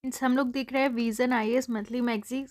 हम लोग देख रहे हैं विजन आईएएस मंथली मैगजीन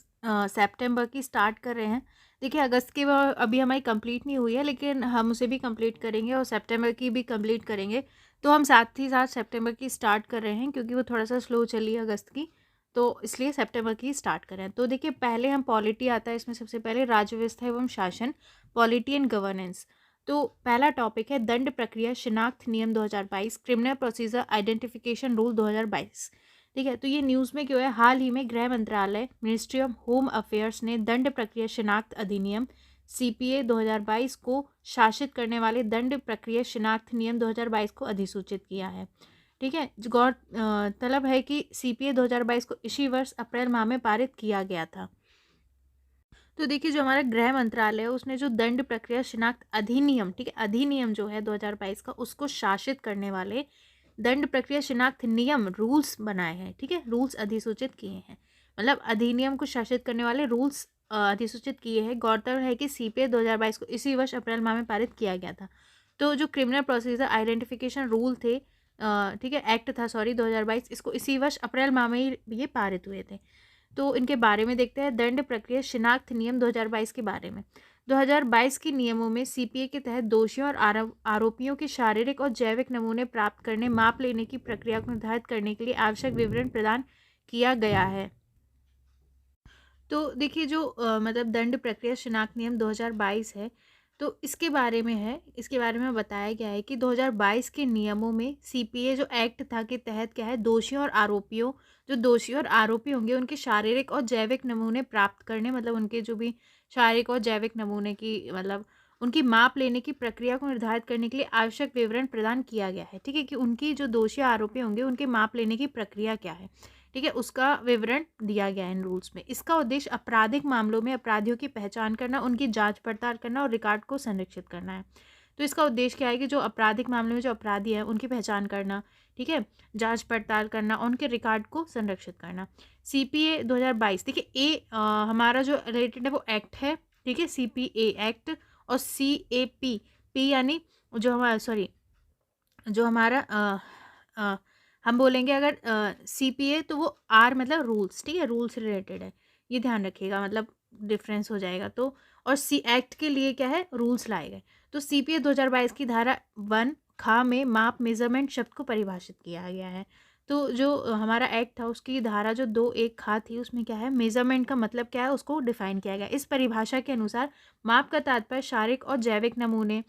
सितंबर की स्टार्ट कर रहे हैं। देखिए अगस्त की वो अभी हमारी कंप्लीट नहीं हुई है, लेकिन हम उसे भी कंप्लीट करेंगे और सितंबर की भी कंप्लीट करेंगे। तो हम साथ ही साथ सितंबर की स्टार्ट कर रहे हैं क्योंकि वो थोड़ा सा स्लो चली है अगस्त की, तो इसलिए सितंबर की स्टार्ट कर रहे हैं। तो देखिए पहले हम पॉलिटी आता है, इसमें सबसे पहले राज्य व्यवस्था एवं शासन, पॉलिटी एंड गवर्नेंस। तो पहला टॉपिक है दंड प्रक्रिया शिनाख्त नियम 2022, क्रिमिनल प्रोसीजर आइडेंटिफिकेशन रूल 2022। ठीक है, तो ये न्यूज़ में क्यों है, हाल ही में गृह मंत्रालय मिनिस्ट्री ऑफ होम अफेयर्स ने दंड प्रक्रिया शिनाख्त अधिनियम सीपीए 2022 को शासित करने वाले दंड प्रक्रिया शिनाख्त नियम 2022 को अधिसूचित किया है। ठीक है, गौर तलब है कि सीपीए 2022 को इसी वर्ष अप्रैल माह में पारित किया गया था। तो देखिए जो हमारा गृह मंत्रालय है उसने जो दंड प्रक्रिया शिनाख्त अधिनियम, ठीक है, अधिनियम जो है 2022 का, उसको शासित करने वाले दंड प्रक्रिया शिनाख्त नियम रूल्स बनाए हैं। ठीक है, रूल्स अधिसूचित किए हैं, मतलब अधिनियम को शासित करने वाले रूल्स अधिसूचित किए हैं। गौरतलब है कि सीपीए 2022 को इसी वर्ष अप्रैल माह में पारित किया गया था। तो जो क्रिमिनल प्रोसीजर आइडेंटिफिकेशन रूल थे, ठीक है, एक्ट था, सॉरी, 2022, इसको इसी वर्ष अप्रैल माह में ही ये पारित हुए थे। तो इनके बारे में देखते हैं, दंड प्रक्रिया शिनाख्त नियम 2022 के बारे में। 2022 के नियमों में सीपीए के तहत दोषियों और आरोपियों के शारीरिक और जैविक नमूने प्राप्त करने, माप लेने की प्रक्रिया को निर्धारित करने के लिए आवश्यक विवरण प्रदान किया गया है। तो देखिए जो मतलब दंड प्रक्रिया शिनाख्त नियम 2022 है, तो इसके बारे में है, इसके बारे में बताया गया है कि 2022 के नियमों में सीपीए जो एक्ट था के तहत क्या है, दोषियों और आरोपियों, जो दोषी और आरोपी होंगे उनके शारीरिक और जैविक नमूने प्राप्त करने, मतलब उनके जो भी शारीरिक और जैविक नमूने की, मतलब उनकी माप लेने की प्रक्रिया को निर्धारित करने के लिए आवश्यक विवरण प्रदान किया गया है। ठीक है, कि उनकी जो दोषी आरोपी होंगे उनके माप लेने की प्रक्रिया क्या है, ठीक है, उसका विवरण दिया गया है इन रूल्स में। इसका उद्देश्य आपराधिक मामलों में अपराधियों की पहचान करना, उनकी जांच पड़ताल करना और रिकॉर्ड को संरक्षित करना है। तो इसका उद्देश्य क्या है कि जो आपराधिक मामले में जो अपराधी है उनकी पहचान करना, ठीक है, जांच पड़ताल करना, उनके रिकॉर्ड को संरक्षित करना। सीपीए 2022, देखिए हमारा जो रिलेटेड है वो एक्ट है, ठीक है, सीपीए एक्ट, और सीएपी, पी यानी जो हमारा, सॉरी, जो हमारा हम बोलेंगे अगर सीपीए तो वो आर मतलब रूल्स, ठीक है, रूल्स रिलेटेड है, ये ध्यान रखिएगा, मतलब डिफरेंस हो जाएगा। तो और सी एक्ट के लिए क्या है, रूल्स लाए गए। तो सीपीए 2022 की धारा 1 खा में माप मेजरमेंट शब्द को परिभाषित किया गया है। तो जो हमारा एक्ट था उसकी धारा जो 2(1) खा थी, उसमें क्या है, मेजरमेंट का मतलब क्या है उसको डिफाइन किया गया। इस परिभाषा के अनुसार माप का तात्पर्य शारीरिक और जैविक नमूने,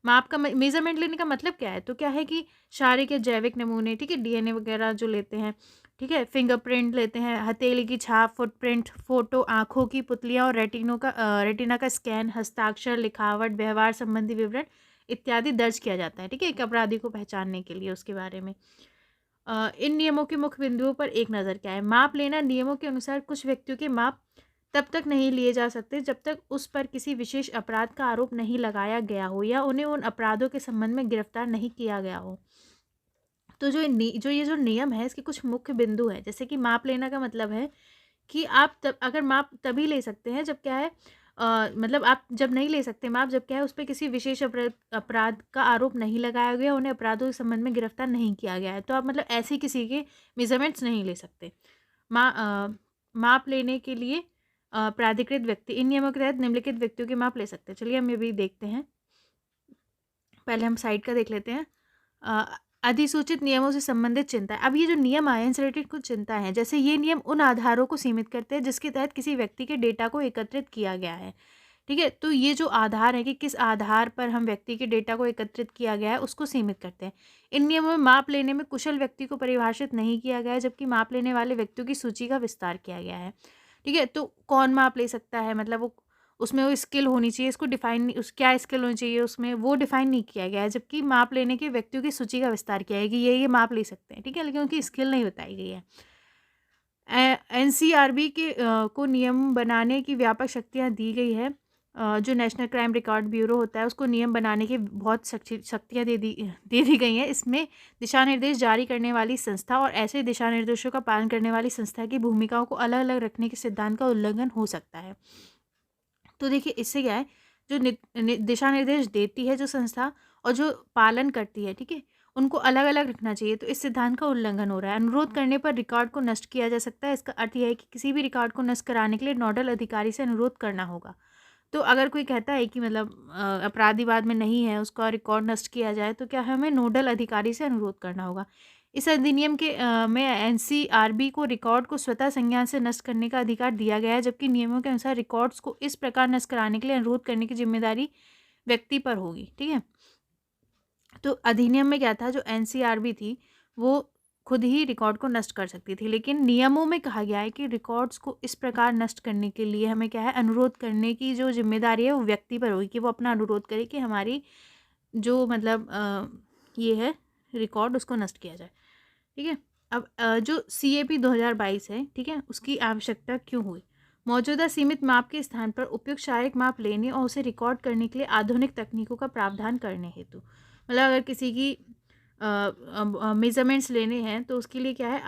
माप का मेजरमेंट लेने का मतलब क्या है, तो क्या है कि शारीरिक या जैविक नमूने, ठीक है, डीएनए वगैरह जो लेते हैं, ठीक है, फिंगरप्रिंट लेते हैं, हथेली की छाप, फुटप्रिंट, फोटो, आंखों की पुतलियाँ और रेटिना का स्कैन, हस्ताक्षर, लिखावट, व्यवहार संबंधी विवरण इत्यादि दर्ज किया जाता है। ठीक है, एक अपराधी को पहचानने के लिए उसके बारे में। इन नियमों के मुख्य बिंदुओं पर एक नज़र क्या है। माप लेना, नियमों के अनुसार कुछ व्यक्तियों के माप तब तक नहीं लिए जा सकते जब तक उस पर किसी विशेष अपराध का आरोप नहीं लगाया गया हो या उन्हें उन अपराधों के संबंध में गिरफ्तार नहीं किया गया हो। तो जो ये जो नियम है इसके कुछ मुख्य बिंदु हैं, जैसे कि माप लेना का मतलब है कि आप तब अगर माप तभी ले सकते हैं जब क्या है, मतलब आप जब नहीं ले सकते माप जब क्या है उस पर किसी विशेष अपराध का आरोप नहीं लगाया गया, उन्हें अपराधों के संबंध में गिरफ्तार नहीं किया गया है, तो आप मतलब ऐसे किसी के मेजरमेंट्स नहीं ले सकते। माप लेने के लिए प्राधिकृत व्यक्ति इन नियमों के तहत निम्नलिखित व्यक्तियों के माप ले सकते हैं। चलिए हम ये भी देखते हैं, पहले हम साइड का देख लेते हैं। अधिसूचित नियमों से संबंधित चिंता। अब ये जो नियम आए इनसे रिलेटेड कुछ चिंता है, जैसे ये नियम उन आधारों को सीमित करते हैं जिसके तहत किसी व्यक्ति के डेटा को एकत्रित किया गया है। ठीक है, तो ये जो आधार है कि किस आधार पर हम व्यक्ति के डेटा को एकत्रित किया गया है उसको सीमित करते हैं। इन नियमों में माप लेने में कुशल व्यक्ति को परिभाषित नहीं किया गया है, जबकि माप लेने वाले व्यक्तियों की सूची का विस्तार किया गया है। ठीक है, तो कौन माप ले सकता है, मतलब वो उसमें वो स्किल होनी चाहिए, इसको डिफाइन नहीं, उस क्या स्किल होनी चाहिए उसमें, वो डिफाइन नहीं किया गया है, जबकि माप लेने के व्यक्तियों की सूची का विस्तार किया है कि ये माप ले सकते हैं। ठीक है, लेकिन उनकी स्किल नहीं बताई गई है। एनसीआरबी के को नियम बनाने की व्यापक शक्तियाँ दी गई है। जो नेशनल क्राइम रिकॉर्ड ब्यूरो होता है उसको नियम बनाने की बहुत शक्तियाँ दे दी गई हैं। इसमें दिशा निर्देश जारी करने वाली संस्था और ऐसे दिशा निर्देशों का पालन करने वाली संस्था की भूमिकाओं को अलग अलग रखने के सिद्धांत का उल्लंघन हो सकता है। तो देखिए इससे क्या है, जो दिशा निर्देश देती है जो संस्था और जो पालन करती है, ठीक है, उनको अलग अलग रखना चाहिए, तो इस सिद्धांत का उल्लंघन हो रहा है। अनुरोध करने पर रिकॉर्ड को नष्ट किया जा सकता है। इसका अर्थ यह है कि किसी भी रिकॉर्ड को नष्ट कराने के लिए नोडल अधिकारी से अनुरोध करना होगा। तो अगर कोई कहता है कि मतलब अपराधीवाद में नहीं है, उसका रिकॉर्ड नष्ट किया जाए, तो क्या हमें नोडल अधिकारी से अनुरोध करना होगा। इस अधिनियम के में एनसीआरबी को रिकॉर्ड को स्वतः संज्ञान से नष्ट करने का अधिकार दिया गया है, जबकि नियमों के अनुसार रिकॉर्ड्स को इस प्रकार नष्ट कराने के लिए अनुरोध करने की जिम्मेदारी व्यक्ति पर होगी। ठीक है, तो अधिनियम में क्या था, जो एनसीआरबी थी वो खुद ही रिकॉर्ड को नष्ट कर सकती थी, लेकिन नियमों में कहा गया है कि रिकॉर्ड्स को इस प्रकार नष्ट करने के लिए हमें क्या है, अनुरोध करने की जो जिम्मेदारी है वो व्यक्ति पर होगी कि वो अपना अनुरोध करे कि हमारी जो मतलब ये है रिकॉर्ड, उसको नष्ट किया जाए। ठीक है, अब जो CAP 2022 है, ठीक है, उसकी आवश्यकता क्यों हुई। मौजूदा सीमित माप के स्थान पर उपयुक्त शारीरिक माप लेने और उसे रिकॉर्ड करने के लिए आधुनिक तकनीकों का प्रावधान करने हेतु, मतलब अगर किसी की मेजरमेंट्स लेने हैं तो उसके लिए क्या है,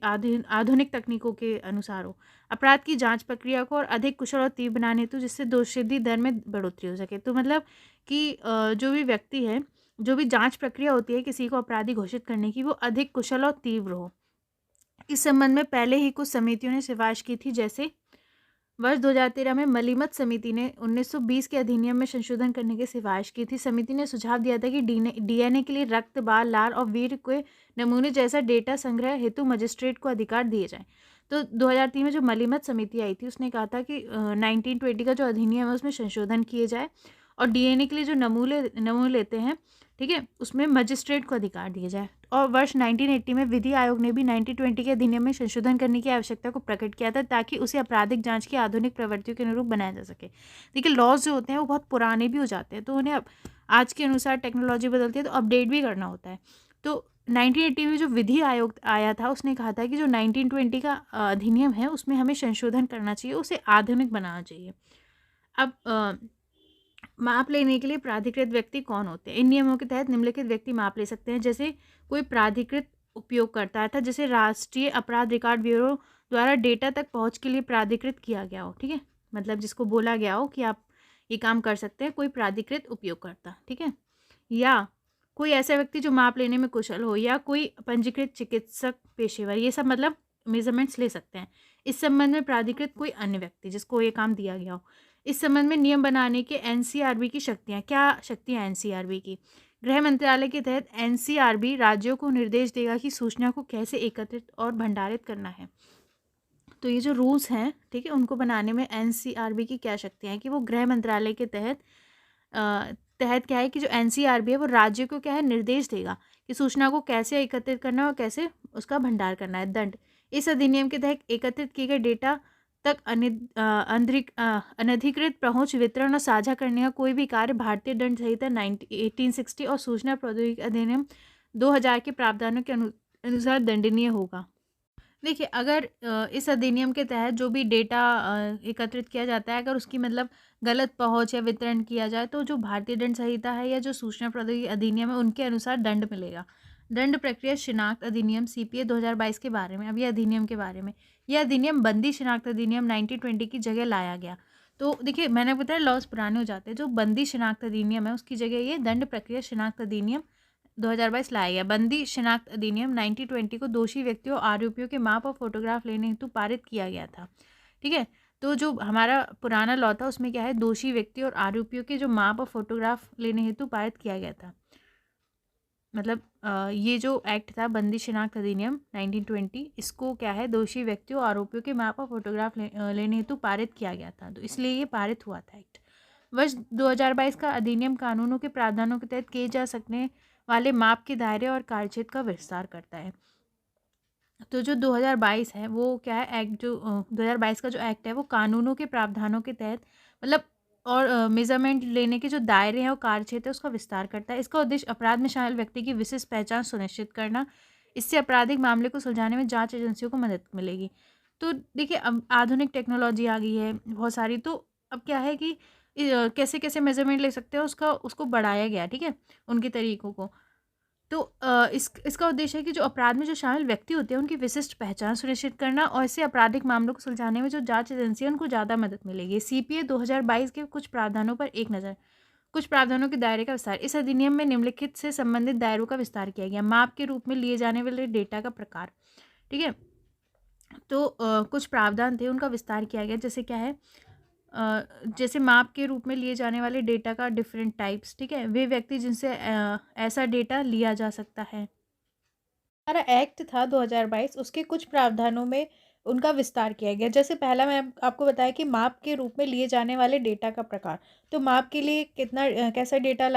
आधुनिक तकनीकों के अनुसार हो। अपराध की जांच प्रक्रिया को और अधिक कुशल और तीव्र बनाने हेतु, जिससे दोषसिद्धि दर में बढ़ोतरी हो सके। तो मतलब कि जो भी व्यक्ति है, जो भी जांच प्रक्रिया होती है किसी को अपराधी घोषित करने की, वो अधिक कुशल और तीव्र हो। इस संबंध में पहले ही कुछ समितियों ने सिफारिश की थी, जैसे वर्ष 2013 में मलीमत समिति ने 1920 के अधिनियम में संशोधन करने की सिफारिश की थी। समिति ने सुझाव दिया था कि डीएनए के लिए रक्त, बाल, लार और वीर्य के नमूने जैसा डेटा संग्रह हेतु मजिस्ट्रेट को अधिकार दिए जाएं। तो 2003 में जो मलीमत समिति आई थी उसने कहा था कि 1920 का जो अधिनियम है उसमें संशोधन किए जाए और डीएनए के लिए जो नमूने लेते हैं, ठीक है, उसमें मजिस्ट्रेट को अधिकार दिए जाए। और वर्ष 1980 में विधि आयोग ने भी 1920 के अधिनियम में संशोधन करने की आवश्यकता को प्रकट किया था, ताकि उसे आपराधिक जांच की आधुनिक प्रवृत्तियों के अनुरूप बनाया जा सके। देखिए, लॉज जो होते हैं वो बहुत पुराने भी हो जाते हैं, तो उन्हें अब आज के अनुसार टेक्नोलॉजी बदलती है तो अपडेट भी करना होता है। तो 1980 में जो विधि आयोग आया था उसने कहा था कि जो 1920 का अधिनियम है उसमें हमें संशोधन करना चाहिए, उसे आधुनिक बनाना चाहिए। अब माप लेने के लिए प्राधिकृत व्यक्ति कौन होते हैं। इन नियमों के तहत निम्नलिखित व्यक्ति माप ले सकते हैं, जैसे कोई प्राधिकृत उपयोगकर्ता, अर्थात जैसे राष्ट्रीय अपराध रिकॉर्ड ब्यूरो द्वारा डेटा तक पहुंच के लिए प्राधिकृत किया गया हो। ठीक है, मतलब जिसको बोला गया हो कि आप ये काम कर सकते हैं, कोई प्राधिकृत उपयोगकर्ता। ठीक है, या कोई ऐसा व्यक्ति जो माप लेने में कुशल हो, या कोई पंजीकृत चिकित्सक पेशेवर, ये सब मतलब मेजरमेंट्स ले सकते हैं। इस संबंध में प्राधिकृत कोई अन्य व्यक्ति जिसको ये काम दिया गया हो। इस संबंध में नियम बनाने के एनसीआरबी की शक्तियाँ, क्या शक्तियाँ एनसीआरबी की। गृह मंत्रालय के तहत एनसीआरबी राज्यों को निर्देश देगा कि सूचना को कैसे एकत्रित और भंडारित करना है। तो ये जो रूल्स हैं, ठीक है, उनको बनाने में एनसीआरबी की क्या शक्तियाँ हैं कि वो गृह मंत्रालय के तहत क्या है कि जो एनसीआरबी है वो राज्य को क्या है, निर्देश देगा कि सूचना को कैसे एकत्रित करना है और कैसे उसका भंडार करना है। दंड, इस अधिनियम के तहत एकत्रित किए गए डेटा तक अनधिकृत पहुंच, वितरण और साझा करने का कोई भी कार्य भारतीय दंड संहिता 1860 और सूचना प्रौद्योगिकी अधिनियम 2000 के प्रावधानों के अनुसार दंडनीय होगा। देखिए, अगर इस अधिनियम के तहत जो भी डेटा एकत्रित किया जाता है, अगर उसकी मतलब गलत पहुंच या वितरण किया जाए, तो जो भारतीय दंड संहिता है या जो सूचना प्रौद्योगिकी अधिनियम है उनके अनुसार दंड मिलेगा। दंड प्रक्रिया शिनाख्त अधिनियम CPA 2022 के बारे में, अब ये अधिनियम के बारे में, यह अधिनियम बंदी शिनाख्त अधिनियम 1920 की जगह लाया गया। तो देखिए, मैंने बताया लॉज पुराने हो जाते हैं। जो बंदी शिनाख्त अधिनियम है उसकी जगह ये दंड प्रक्रिया शिनाख्त अधिनियम 2022 लाया गया। बंदी शिनाख्त अधिनियम 1920 को दोषी व्यक्तियों और आरोपियों के माप और फोटोग्राफ लेने हेतु पारित किया गया था। ठीक है, तो जो हमारा पुराना लॉ था उसमें क्या है, दोषी व्यक्ति और आरोपियों के जो माप और फोटोग्राफ लेने हेतु पारित किया गया था। मतलब ये जो एक्ट था बंदी शिनाख्त अधिनियम 1920, इसको क्या है, दोषी व्यक्तियों और आरोपियों के माप और फोटोग्राफ लेने हेतु पारित किया गया था, तो इसलिए ये पारित हुआ था एक्ट। वर्ष 2022 का अधिनियम कानूनों के प्रावधानों के तहत किए जा सकने वाले माप के दायरे और कार्यक्षेत्र का विस्तार करता है। तो जो 2022 है वो क्या है, एक्ट जो 2022 का जो एक्ट है वो कानूनों के प्रावधानों के तहत मतलब और मेजरमेंट लेने के जो दायरे हैं और कार्यक्षेत्र है उसका विस्तार करता है। इसका उद्देश्य अपराध में शामिल व्यक्ति की विशिष्ट पहचान सुनिश्चित करना, इससे आपराधिक मामले को सुलझाने में जांच एजेंसियों को मदद मिलेगी। तो देखिए, अब आधुनिक टेक्नोलॉजी आ गई है बहुत सारी, तो अब क्या है कि कैसे कैसे मेजरमेंट ले सकते हैं उसको बढ़ाया गया। ठीक है, उनके तरीकों को। तो इसका उद्देश्य है कि जो अपराध में जो शामिल व्यक्ति होते हैं उनकी विशिष्ट पहचान सुनिश्चित करना, और इससे आपराधिक मामलों को सुलझाने में जो जांच एजेंसी है उनको ज़्यादा मदद मिलेगी। CPA 2022 के कुछ प्रावधानों पर एक नज़र। कुछ प्रावधानों के दायरे का विस्तार। इस अधिनियम में निम्नलिखित से संबंधित दायरों का विस्तार किया गया। माप के रूप में लिए जाने वाले डेटा का प्रकार, ठीक है। तो कुछ प्रावधान थे, उनका विस्तार किया गया। जैसे क्या है, जैसे माप के रूप में लिए जाने वाले डेटा का डिफरेंट टाइप्स, ठीक है। वे व्यक्ति जिनसे ऐसा डेटा लिया जा सकता है। हमारा एक्ट था 2022, उसके कुछ प्रावधानों में उनका विस्तार किया गया। जैसे पहला मैं आपको बताया कि माप के रूप में लिए जाने वाले डेटा का प्रकार। तो माप के लिए कितना कैसा डेटा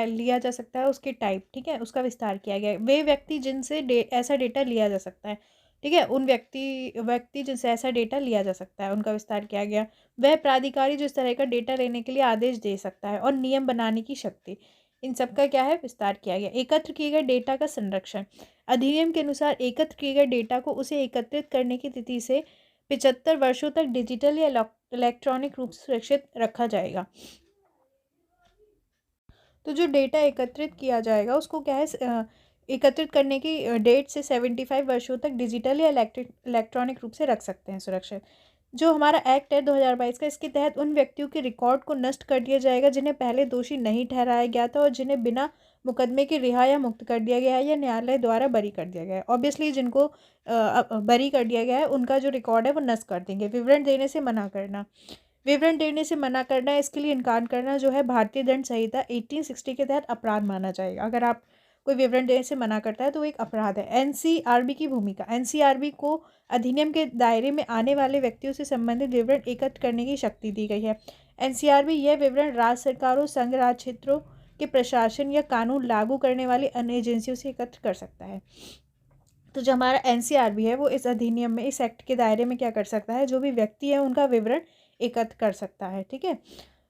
लिया जा सकता है, उसके टाइप, ठीक है, उसका विस्तार किया गया। वे व्यक्ति जिनसे ऐसा डेटा लिया जा सकता है, ठीक है, उन व्यक्ति जिनसे ऐसा डेटा लिया जा सकता है, उनका विस्तार किया गया। वह प्राधिकारी जो इस तरह का डेटा लेने के लिए आदेश दे सकता है, और नियम बनाने की शक्ति, इन सब का क्या है, विस्तार किया गया। एकत्र किए गए डेटा का संरक्षण। अधिनियम के अनुसार एकत्र किए गए डेटा को उसे एकत्रित करने की तिथि से 75 वर्षों तक डिजिटल या इलेक्ट्रॉनिक रूप से सुरक्षित रखा जाएगा। तो जो डेटा एकत्रित किया जाएगा उसको क्या है, एकत्रित करने की डेट से 75 वर्षों तक डिजिटल या इलेक्ट्रॉनिक रूप से रख सकते हैं सुरक्षित। जो हमारा एक्ट है 2022 का, इसके तहत उन व्यक्तियों के रिकॉर्ड को नष्ट कर दिया जाएगा जिन्हें पहले दोषी नहीं ठहराया गया था और जिन्हें बिना मुकदमे के रिहा या मुक्त कर दिया गया है या न्यायालय द्वारा बरी कर दिया गया है। ऑब्वियसली जिनको बरी कर दिया गया है उनका जो रिकॉर्ड है वो नष्ट कर देंगे। विवरण देने से मना करना। विवरण देने से मना करना, इसके लिए इनकार करना जो है भारतीय दंड संहिता 1860 के तहत अपराध माना जाएगा। अगर आप कोई विवरण देने से मना करता है तो वो एक अपराध है। एनसीआरबी की भूमिका। एनसीआरबी को अधिनियम के दायरे में आने वाले व्यक्तियों से संबंधित विवरण एकत्र करने की शक्ति दी गई है। एनसीआरबी यह विवरण राज्य सरकारों, संघ राज्य क्षेत्रों के प्रशासन या कानून लागू करने वाली अन्य एजेंसियों से एकत्र कर सकता है। तो जो हमारा एनसीआरबी है वो इस अधिनियम में, इस एक्ट के दायरे में क्या कर सकता है, जो भी व्यक्ति है उनका विवरण एकत्र कर सकता है, ठीक है।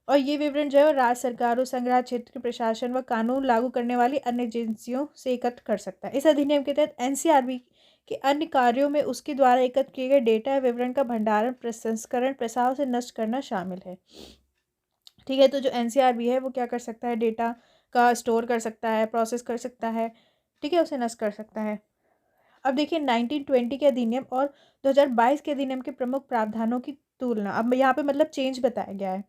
और ये विवरण जो है राज्य सरकारों, संघ राज्य क्षेत्र के प्रशासन व कानून लागू करने वाली अन्य एजेंसियों से एकत्र कर सकता है। इस अधिनियम के तहत एनसीआरबी के अन्य कार्यों में उसके द्वारा एकत्र किए गए डेटा या विवरण का भंडारण, प्रसंस्करण, प्रसार से नष्ट करना शामिल है, ठीक है। तो जो एनसीआरबी है वो क्या कर सकता है, डेटा का स्टोर कर सकता है, प्रोसेस कर सकता है, ठीक है, उसे नष्ट कर सकता है। अब देखिए 1920 के अधिनियम और 2022 के अधिनियम के प्रमुख प्रावधानों की तुलना। अब यहाँ पे मतलब चेंज बताया गया है,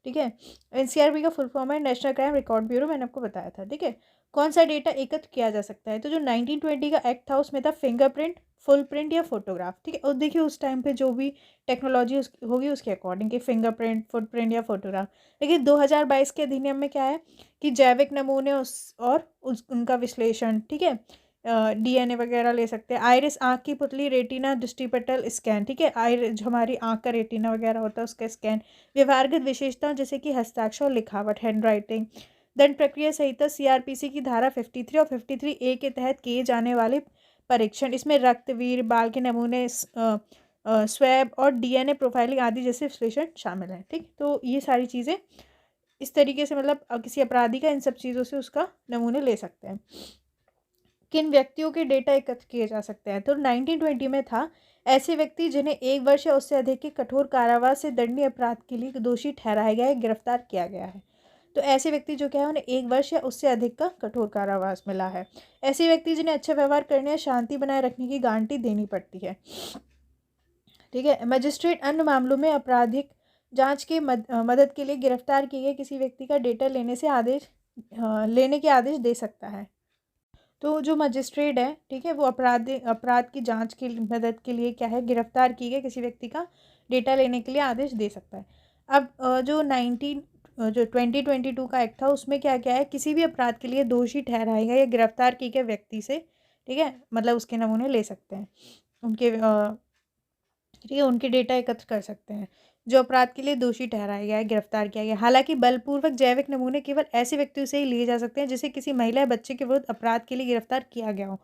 ठीक है। एनसीआरबी का फुल फॉर्म है नेशनल क्राइम रिकॉर्ड ब्यूरो, मैंने आपको बताया था, ठीक है। कौन सा डेटा एकत्र किया जा सकता है, तो जो 1920 का एक्ट था उसमें था फिंगरप्रिंट, फुल प्रिंट या फोटोग्राफ, ठीक है। और देखिए उस टाइम पे जो भी टेक्नोलॉजी होगी उसके अकॉर्डिंग कि फिंगरप्रिंट, फुटप्रिंट या फोटोग्राफ। लेकिन 2022 के अधिनियम में क्या है कि जैविक नमूने उनका विश्लेषण, ठीक है, डीएनए वगैरह ले सकते हैं। आइरिस, आँख की पुतली, रेटिना, दृष्टिपटल स्कैन, ठीक है, आइरिस जो हमारी आँख का रेटिना वगैरह होता है उसका स्कैन। व्यवहारगत विशेषताओं जैसे कि हस्ताक्षर और लिखावट, हैंड राइटिंग। दंड प्रक्रिया संहिता सीआरपीसी की धारा 53 और 53A के तहत किए जाने वाले परीक्षण, इसमें रक्त, वीर, बाल के नमूने, स्वैब और डीएनए प्रोफाइलिंग आदि जैसे विश्लेषण शामिल हैं, ठीक। तो ये सारी चीज़ें इस तरीके से मतलब किसी अपराधी का इन सब चीज़ों से उसका नमूने ले सकते हैं। किन व्यक्तियों के डेटा एकत्र किए जा सकते हैं, तो 1920 में था ऐसे व्यक्ति जिन्हें 1 वर्ष या उससे अधिक के कठोर कारावास से दंडनीय अपराध के लिए दोषी ठहराया गया है, गिरफ्तार किया गया है। तो ऐसे व्यक्ति जो क्या है उन्हें 1 वर्ष या उससे अधिक का कठोर कारावास मिला है। ऐसे व्यक्ति जिन्हें अच्छा व्यवहार करने या शांति बनाए रखने की गारंटी देनी पड़ती है, ठीक है। मजिस्ट्रेट अन्य मामलों में आपराधिक जांच के मदद के लिए गिरफ्तार किए गए किसी व्यक्ति का डेटा लेने के आदेश दे सकता है। तो जो मजिस्ट्रेट है, ठीक है, वो अपराध की जांच की मदद के लिए क्या है, गिरफ्तार किए गए किसी व्यक्ति का डेटा लेने के लिए आदेश दे सकता है। अब जो 2022 का एक्ट था उसमें क्या क्या है, किसी भी अपराध के लिए दोषी ठहराए गए या गिरफ्तार किए गए व्यक्ति से, ठीक है, मतलब उसके नमूने ले सकते हैं, उनके ठीक है, उनके डेटा एकत्र कर सकते हैं जो अपराध के लिए दोषी ठहराया गया है, गिरफ्तार किया गया। हालांकि बलपूर्वक जैविक नमूने केवल ऐसे व्यक्तियों से ही लिए जा सकते हैं जिसे किसी महिला या बच्चे के विरुद्ध अपराध के लिए गिरफ्तार किया गया हो।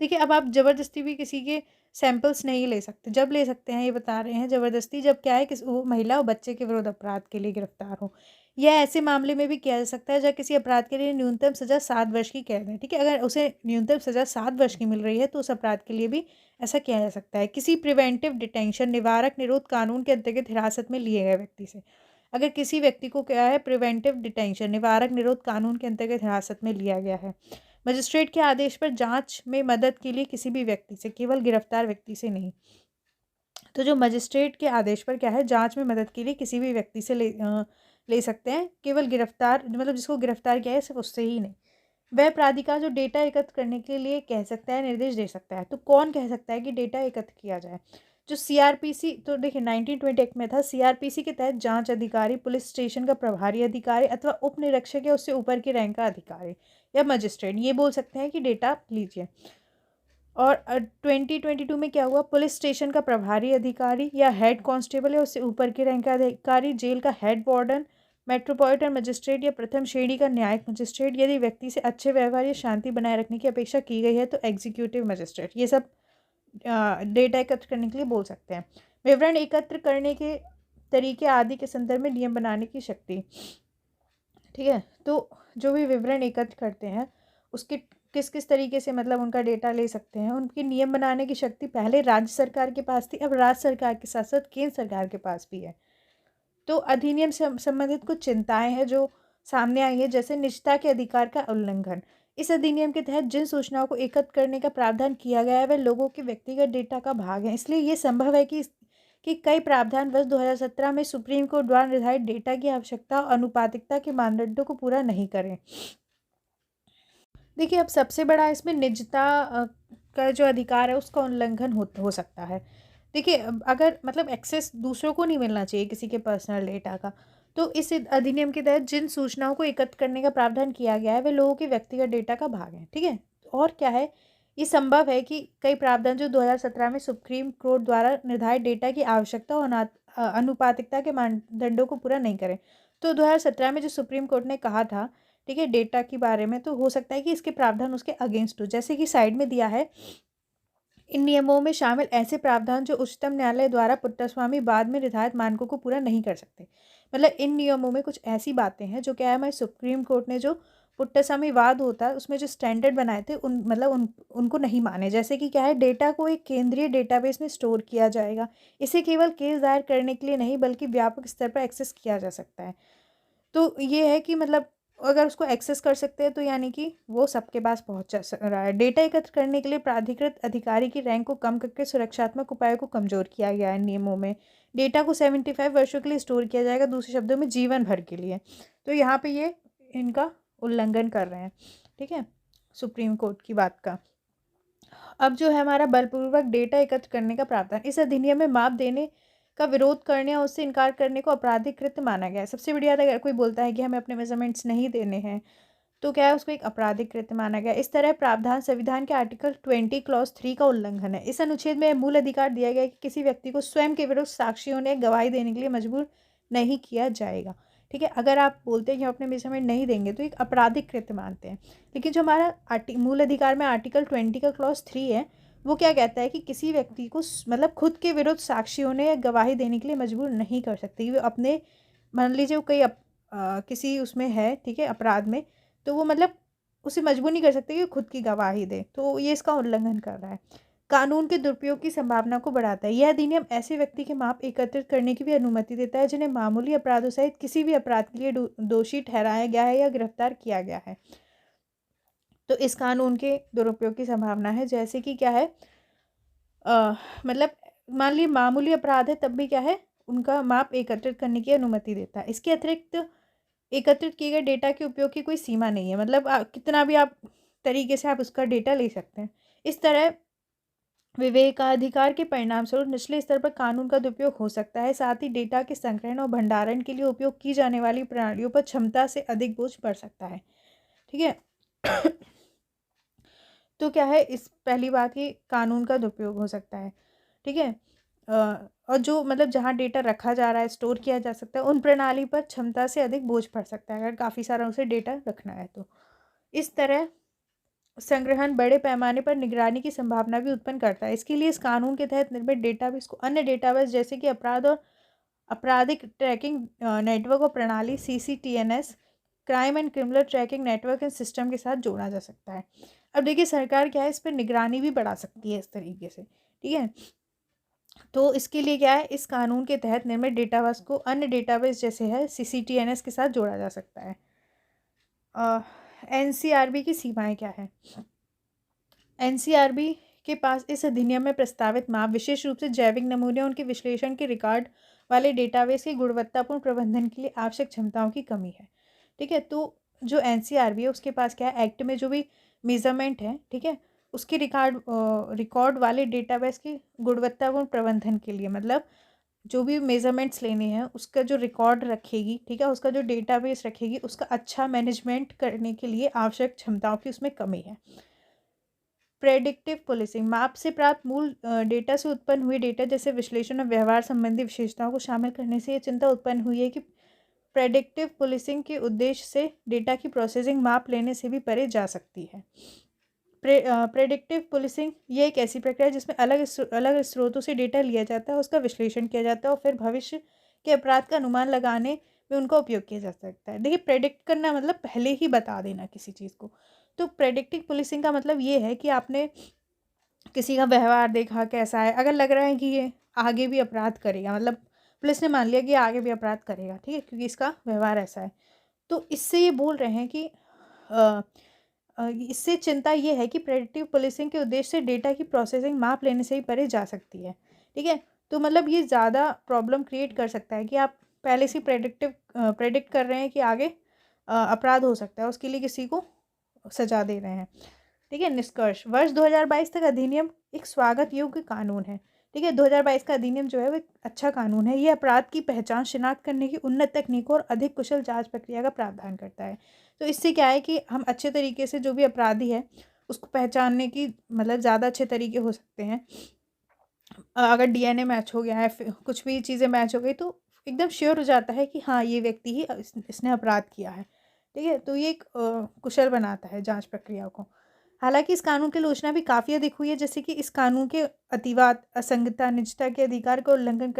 देखिए अब आप ज़बरदस्ती भी किसी के सैंपल्स नहीं ले सकते। जब ले सकते हैं ये बता रहे हैं ज़बरदस्ती, जब क्या है कि वो महिला और बच्चे के विरुद्ध अपराध के लिए गिरफ्तार हो। यह ऐसे मामले में भी किया जा सकता है जब किसी अपराध के लिए न्यूनतम सज़ा 7 वर्ष की कैद है, ठीक है। अगर उसे न्यूनतम सज़ा 7 वर्ष की मिल रही है तो उस अपराध के लिए भी ऐसा किया जा सकता है। किसी प्रिवेंटिव डिटेंशन, निवारक निरोध कानून के अंतर्गत हिरासत में लिए गए व्यक्ति से, अगर किसी व्यक्ति को क्या है प्रिवेंटिव डिटेंशन, निवारक निरोध कानून के अंतर्गत हिरासत में लिया गया है। मजिस्ट्रेट के आदेश पर जांच में मदद के लिए किसी भी व्यक्ति से, केवल गिरफ्तार व्यक्ति से नहीं। तो जो मजिस्ट्रेट के आदेश पर क्या है जांच में मदद के लिए किसी भी व्यक्ति से ले सकते हैं, केवल गिरफ्तार मतलब जिसको गिरफ्तार किया है सिर्फ उससे ही नहीं। वह प्राधिकार जो डेटा एकत्र करने के लिए कह सकता है, निर्देश दे सकता है। तो कौन कह सकता है कि डेटा एकत्र किया जाए? जो सीआरपीसी, तो देखिए 1920 एक्ट में था, सीआरपीसी के तहत जांच अधिकारी, पुलिस स्टेशन का प्रभारी अधिकारी अथवा उप निरीक्षक या उससे ऊपर के रैंक का अधिकारी या मजिस्ट्रेट ये बोल सकते हैं कि डेटा लीजिए। और 2022 में क्या हुआ, पुलिस स्टेशन का प्रभारी अधिकारी या हेड कांस्टेबल या उससे ऊपर के रैंक का अधिकारी, जेल का हेड वार्डन, मेट्रोपॉलिटन मजिस्ट्रेट या प्रथम श्रेणी का न्यायिक मजिस्ट्रेट, यदि व्यक्ति से अच्छे व्यवहार या शांति बनाए रखने की अपेक्षा की गई है तो एग्जीक्यूटिव मजिस्ट्रेट, ये सब डेटा एकत्र करने के लिए बोल सकते हैं। विवरण एकत्र करने के तरीके आदि के संदर्भ में नियम बनाने की शक्ति। ठीक है, तो जो भी विवरण एकत्र करते हैं उसके किस किस तरीके से मतलब उनका डेटा ले सकते हैं, उनके नियम बनाने की शक्ति पहले राज्य सरकार के पास थी, अब राज्य सरकार के साथ साथ केंद्र सरकार के पास भी है। तो अधिनियम से संबंधित कुछ चिंताएं हैं जो सामने आई है, जैसे निजता के अधिकार का उल्लंघन। इस अधिनियम के तहत जिन सूचनाओं को एकत्र करने का प्रावधान किया गया है वह लोगों के व्यक्तिगत डेटा का भाग है, इसलिए ये संभव है कि कई प्रावधान वर्ष 2017 में सुप्रीम कोर्ट द्वारा निर्धारित डेटा की आवश्यकता और अनुपातिकता के मानदंडों को पूरा नहीं करें। देखिए, अब सबसे बड़ा इसमें निजता का जो अधिकार है उसका उल्लंघन हो सकता है। देखिए, अगर मतलब एक्सेस दूसरों को नहीं मिलना चाहिए किसी के पर्सनल डेटा का, तो इस अधिनियम के तहत जिन सूचनाओं को एकत्र करने का प्रावधान किया गया है वे लोगों के व्यक्तिगत डेटा का भाग है। ठीक है, और क्या है, ये संभव है कि कई प्रावधान जो 2017 में सुप्रीम कोर्ट द्वारा निर्धारित डेटा की आवश्यकता और अनुपातिकता के मानदंडों को पूरा नहीं करें। तो 2017 में जो सुप्रीम कोर्ट ने कहा था, ठीक है, डेटा के बारे में, तो हो सकता है कि इसके प्रावधान उसके अगेंस्ट हो, जैसे कि साइड में दिया है, इन नियमों में शामिल ऐसे प्रावधान जो उच्चतम न्यायालय द्वारा पुट्टस्वामी बाद में निर्धारित मानकों को पूरा नहीं कर सकते। मतलब इन नियमों में कुछ ऐसी बातें हैं जो क्या है, हमारे सुप्रीम कोर्ट ने जो पुट्टस्वामी वाद होता है उसमें जो स्टैंडर्ड बनाए थे उनको नहीं माने। जैसे कि क्या है, डेटा को एक केंद्रीय डेटाबेस में स्टोर किया जाएगा, इसे केवल केस दायर करने के लिए नहीं बल्कि व्यापक स्तर पर एक्सेस किया जा सकता है। तो ये है कि मतलब अगर उसको एक्सेस कर सकते हैं तो यानी कि वो सबके पास पहुंच रहा है। डेटा एकत्र करने के लिए प्राधिकृत अधिकारी की रैंक को कम करके सुरक्षात्मक उपायों को कमजोर किया गया है नियमों में। डेटा को 75 वर्षों के लिए स्टोर किया जाएगा, दूसरे शब्दों में जीवन भर के लिए। तो यहाँ पे ये इनका उल्लंघन कर रहे हैं। ठीक है, सुप्रीम कोर्ट की बात का। अब जो है हमारा बलपूर्वक डेटा एकत्र करने का प्रावधान, इस अधिनियम में माप देने का विरोध करने और उससे इनकार करने को आपराधिक कृत्य माना गया है। सबसे बड़ी बात, अगर कोई बोलता है कि हमें अपने मेजरमेंट्स नहीं देने हैं तो क्या है, उसको एक आपराधिक कृत्य माना गया। इस तरह प्रावधान संविधान के आर्टिकल 20 क्लॉज 3 का उल्लंघन है। इस अनुच्छेद में मूल अधिकार दिया गया है कि किसी व्यक्ति को स्वयं के विरुद्ध साक्षियों ने गवाही देने के लिए मजबूर नहीं किया जाएगा। ठीक है, अगर आप बोलते हैं कि हम अपने मेजरमेंट नहीं देंगे तो एक आपराधिक कृत्य मानते हैं। लेकिन जो हमारा मूल अधिकार में आर्टिकल 20 का क्लॉज 3 है, वो क्या कहता है कि किसी व्यक्ति को मतलब खुद के विरुद्ध साक्षियों ने गवाही देने के लिए मजबूर नहीं कर सकती। वो अपने, मान लीजिए वो कई किसी उसमें है, ठीक है, अपराध में, तो वो मतलब उसे मजबूर नहीं कर सकते कि खुद की गवाही दे। तो ये इसका उल्लंघन कर रहा है। कानून के दुरुपयोग की संभावना को बढ़ाता है। यह अधिनियम ऐसे व्यक्ति के माप एकत्रित करने की भी अनुमति देता है जिन्हें मामूली अपराधों सहित किसी भी अपराध के लिए दोषी ठहराया गया है या गिरफ्तार किया गया है। तो इस कानून के दुरुपयोग की संभावना है, जैसे कि क्या है, मतलब मान लीजिए मामूली अपराध है तब भी क्या है, उनका माप एकत्रित करने की अनुमति देता है। इसके अतिरिक्त एकत्रित किए गए डेटा के उपयोग की कोई सीमा नहीं है, मतलब कितना भी आप तरीके से आप उसका डेटा ले सकते हैं। इस तरह विवेकाधिकार के परिणाम स्वरूप निचले स्तर पर कानून का दुरुपयोग हो सकता है। साथ ही डेटा के संग्रहण और भंडारण के लिए उपयोग की जाने वाली प्रणालियों पर क्षमता से अधिक बोझ पड़ सकता है। ठीक है तो क्या है, इस पहली बात की कानून का दुरुपयोग हो सकता है। ठीक है, और जो मतलब जहाँ डेटा रखा जा रहा है, स्टोर किया जा सकता है, उन प्रणाली पर क्षमता से अधिक बोझ पड़ सकता है अगर काफ़ी सारा उसे डेटा रखना है तो। इस तरह संग्रहण बड़े पैमाने पर निगरानी की संभावना भी उत्पन्न करता है। इसके लिए इस कानून के तहत निर्मित डेटाबेस को अन्य डेटाबेस जैसे कि अपराध और आपराधिक ट्रैकिंग नेटवर्क और प्रणाली CCTNS, crime and criminal tracking network and system के साथ जोड़ा जा सकता है। अब देखिए, सरकार क्या है, इस पर निगरानी भी बढ़ा सकती है इस तरीके से। ठीक है, तो इसके लिए क्या है, इस कानून के तहत निर्मित डेटाबेस को अन्य डेटाबेस जैसे है CCTNS के साथ जोड़ा जा सकता है। NCRB की सीमाएं क्या है? NCRB के पास इस अधिनियम में प्रस्तावित माप, विशेष रूप से जैविक नमूने, उनके विश्लेषण के रिकॉर्ड वाले डेटाबेस की गुणवत्तापूर्ण प्रबंधन के लिए आवश्यक क्षमताओं की कमी है। ठीक है, तो जो एनसीआरबी है उसके पास क्या है, एक्ट में जो भी मेजरमेंट है, ठीक है, उसके रिकॉर्ड वाले डेटाबेस की गुणवत्तापूर्ण प्रबंधन के लिए, मतलब जो भी मेजरमेंट्स लेने हैं उसका जो रिकॉर्ड रखेगी, ठीक है, उसका जो डेटाबेस रखेगी, उसका अच्छा मैनेजमेंट करने के लिए आवश्यक क्षमताओं की उसमें कमी है। प्रेडिक्टिव पुलिसिंग, माप से प्राप्त मूल डेटा से उत्पन्न हुए डेटा जैसे विश्लेषण और व्यवहार संबंधी विशेषताओं को शामिल करने से ये चिंता उत्पन्न हुई है कि प्रेडिक्टिव पुलिसिंग के उद्देश्य से डेटा की प्रोसेसिंग माप लेने से भी परे जा सकती है। प्रेडिक्टिव पुलिसिंग ये एक ऐसी प्रक्रिया है जिसमें अलग स्रोतों से डेटा लिया जाता है, उसका विश्लेषण किया जाता है और फिर भविष्य के अपराध का अनुमान लगाने में उनका उपयोग किया जा सकता है। देखिए, प्रेडिक्ट करना मतलब पहले ही बता देना किसी चीज़ को। तो प्रेडिक्टिव पुलिसिंग का मतलब ये है कि आपने किसी का व्यवहार देखा कैसा है, अगर लग रहा है कि ये आगे भी अपराध करेगा, मतलब पुलिस ने मान लिया कि ये आगे भी अपराध करेगा, ठीक है, क्योंकि इसका व्यवहार ऐसा है, तो इससे ये बोल रहे हैं कि इससे चिंता ये है कि प्रेडिक्टिव पुलिसिंग के उद्देश्य से डेटा की प्रोसेसिंग माप लेने से ही परे जा सकती है। ठीक है, तो मतलब ये ज़्यादा प्रॉब्लम क्रिएट कर सकता है कि आप पहले से प्रेडिक्ट कर रहे हैं कि आगे अपराध हो सकता है, उसके लिए किसी को सजा दे रहे हैं। ठीक है, निष्कर्ष, वर्ष 2022 तक अधिनियम एक स्वागत योग्य कानून है। ठीक है, 2022 का अधिनियम जो है वो एक अच्छा कानून है। ये अपराध की पहचान, शिनाख्त करने की उन्नत तकनीकों और अधिक कुशल जांच प्रक्रिया का प्रावधान करता है। तो इससे क्या है कि हम अच्छे तरीके से जो भी अपराधी है उसको पहचानने की, मतलब ज़्यादा अच्छे तरीके हो सकते हैं। अगर डीएनए मैच हो गया है, फिर कुछ भी चीज़ें मैच हो गई, तो एकदम श्योर हो जाता है कि हाँ, ये व्यक्ति ही इसने अपराध किया है। ठीक है, तो ये एक कुशल बनाता है जांच प्रक्रिया को। हालांकि इस कानून की आलोचना भी काफ़ी अधिक हुई है, जैसे कि इस कानून के अतिवाद, असंगतता, निजता के अधिकार का उल्लंघन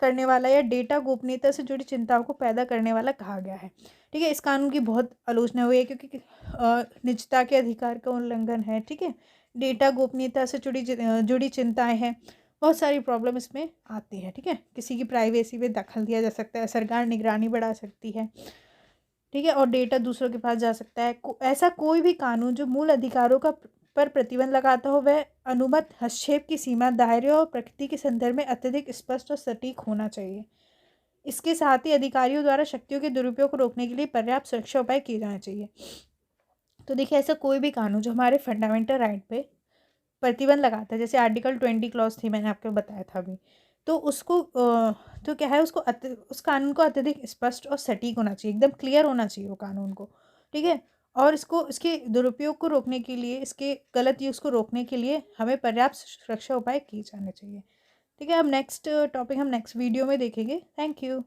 करने वाला या डेटा गोपनीयता से जुड़ी चिंताओं को पैदा करने वाला कहा गया है। ठीक है, इस कानून की बहुत आलोचना हुई है क्योंकि निजता के अधिकार का उल्लंघन है, ठीक है, डेटा गोपनीयता से जुड़ी चिंताएं हैं, बहुत सारी प्रॉब्लम इसमें आती है। ठीक है, किसी की प्राइवेसी पे दखल दिया जा सकता है, सरकार निगरानी बढ़ा सकती है, ठीक है, और डेटा दूसरों के पास जा सकता है। ऐसा कोई भी कानून जो मूल अधिकारों का पर प्रतिबंध लगाता हो वह अनुमत हस्तक्षेप की सीमा, दायरे और प्रकृति के संदर्भ में अत्यधिक स्पष्ट और सटीक होना चाहिए। इसके साथ ही अधिकारियों द्वारा शक्तियों के दुरुपयोग को रोकने के लिए पर्याप्त सुरक्षा उपाय किए जाने चाहिए। तो देखिए, ऐसा कोई भी कानून जो हमारे फंडामेंटल राइट पे प्रतिबंध लगाता है, जैसे आर्टिकल 20 क्लॉज थी, मैंने आपको बताया था अभी, तो उसको तो क्या है, उस कानून को अत्यधिक स्पष्ट और सटीक होना चाहिए, एकदम क्लियर होना चाहिए वो कानून को। ठीक है, और इसके दुरुपयोग को रोकने के लिए, इसके गलत यूज़ को रोकने के लिए हमें पर्याप्त सुरक्षा उपाय किए जाने चाहिए। ठीक है, अब नेक्स्ट टॉपिक हम नेक्स्ट वीडियो में देखेंगे। Thank you.